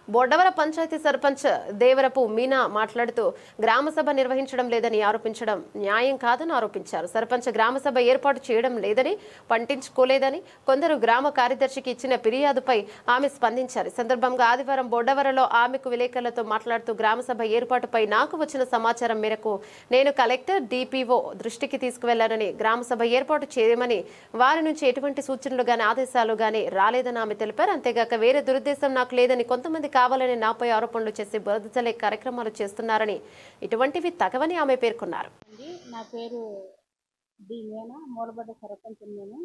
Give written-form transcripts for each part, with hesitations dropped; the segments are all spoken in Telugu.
బొడ్డవర పంచాయతీ సర్పంచ్ దేవరపు మీనా మాట్లాడుతూ గ్రామసభ నిర్వహించడం లేదని ఆరోపించడం న్యాయం కాదని ఆరోపించారు. సర్పంచ్ గ్రామసభ ఏర్పాటు చేయడం లేదని, పట్టించుకోలేదని కొందరు గ్రామ కార్యదర్శికి ఇచ్చిన ఫిర్యాదుపై ఆమె స్పందించారు. ఈ సందర్భంగా ఆదివారం బొడ్డవరలో ఆమెకు విలేకరులతో మాట్లాడుతూ గ్రామసభ ఏర్పాటుపై నాకు వచ్చిన సమాచారం మేరకు నేను కలెక్టర్, డిపిఓ దృష్టికి తీసుకువెళ్లానని, గ్రామసభ ఏర్పాటు చేయమని వారి నుంచి ఎటువంటి సూచనలు గాని ఆదేశాలు గాని రాలేదని ఆమె తెలిపారు. అంతేగాక వేరే దురుద్దేశం నాకు లేదని, కొంతమంది కావాలని నాపై ఆరోపణలు చేసి బురద చల్లే కార్యక్రమాలు చేస్తున్నారని, ఇటువంటివి తగవని ఆమె పేర్కొన్నారు. నా పేరు డి మీనా, మూలబడ్డ సర్పంచ్ నేను.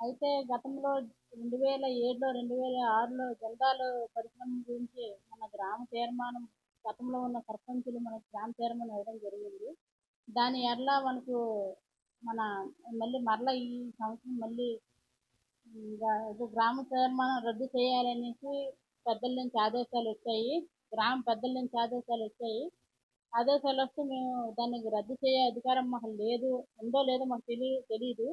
అయితే గతంలో 2007లో 2006లో జలదాలు పరిశ్రమ గురించి మన గ్రామ తీర్మానం, గతంలో ఉన్న సర్పంచులు మన గ్రామ తీర్మానం ఇవ్వడం జరిగింది. దాని ఎడల మనకు మన మరలా ఈ సంవత్సరం మళ్ళీ గ్రామ తీర్మానం రద్దు చేయాలనేసి పెద్దల నుంచి ఆదేశాలు వచ్చాయి. గ్రామ పెద్దల నుంచి ఆదేశాలు వచ్చాయి. ఆదేశాలు వస్తే మేము దాన్ని రద్దు చేసే అధికారం మాకు లేదు, ఉందో లేదో మాకు తెలియదు.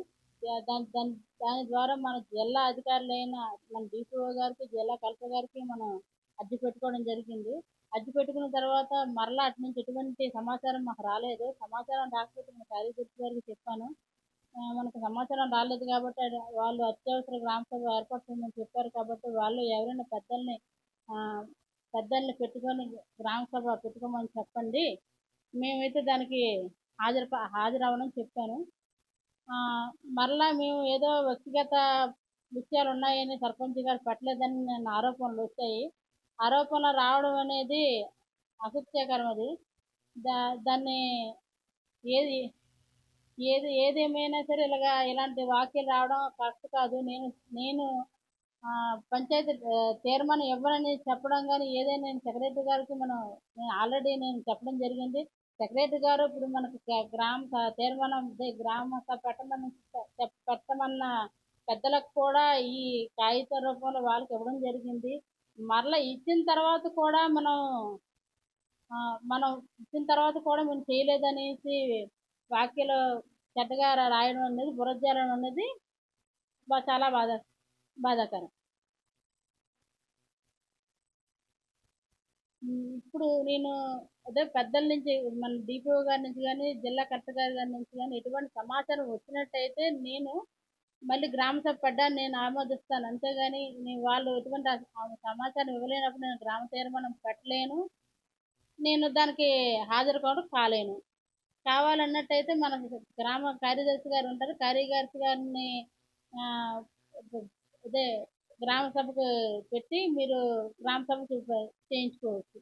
దాని ద్వారా మన జిల్లా అధికారులైన మన డిపిఓ గారికి, జిల్లా కలెక్టర్ గారికి మనం అర్జీ పెట్టుకోవడం జరిగింది. అర్జీ పెట్టుకున్న తర్వాత మరలా అటు నుంచి ఎటువంటి సమాచారం మాకు రాలేదు. సమాచారం రాకపోతే మన కార్యదర్శి గారికి చెప్పాను. మనకు సమాచారం రాలేదు కాబట్టి వాళ్ళు అత్యవసర గ్రామ సభ ఏర్పాటు చేయమని చెప్పారు. కాబట్టి వాళ్ళు ఎవరైనా పెద్దల్ని పెట్టుకొని గ్రామ సభ పెట్టుకోమని చెప్పండి, మేమైతే దానికి హాజరవ్వనని చెప్పాను. మరలా మేము ఏదో వ్యక్తిగత విషయాలు ఉన్నాయని సర్పంచ్ గారు పెట్టలేదని ఆరోపణలు వచ్చాయి. ఆరోపణలు రావడం అనేది అసత్యకరం. అది దాన్ని ఏది ఏదేమైనా సరే ఇలాంటి వ్యాఖ్యలు రావడం కరెక్ట్ కాదు. నేను పంచాయతీ తీర్మానం ఇవ్వనని చెప్పడం కానీ ఏదైనా నేను సెక్రటరీ గారికి నేను ఆల్రెడీ చెప్పడం జరిగింది. సెక్రటరీ గారు ఇప్పుడు మనకు గ్రామ తీర్మానం గ్రామ సభ పెట్టమన్న పెద్దలకు కూడా ఈ కాగిత రూపంలో వాళ్ళకి ఇవ్వడం జరిగింది. మరలా ఇచ్చిన తర్వాత కూడా మనం మేము చేయలేదనేసి వ్యాఖ్యలు చెడ్డగా రాయడం అనేది, బురద అనేది చాలా బాధాకరం. ఇప్పుడు నేను అదే పెద్దల నుంచి, మన డిపిఓ గారి నుంచి కానీ, జిల్లా కలెక్టర్ గారి నుంచి కానీ ఎటువంటి సమాచారం వచ్చినట్టయితే నేను మళ్ళీ గ్రామ సభ పెట్టాలని నేను ఆమోదిస్తాను. అంతేగాని వాళ్ళు ఎటువంటి సమాచారం ఇవ్వలేనప్పుడు నేను గ్రామ తీర్మానం పెట్టలేను, నేను దానికి హాజరు కూడా కాలేను. కావాలన్నట్టయితే మన గ్రామ కార్యదర్శి గారు ఉంటారు, కార్యదర్శి గారిని అదే గ్రామ సభకు పెట్టి మీరు గ్రామ సభకు చేయించుకోవచ్చు.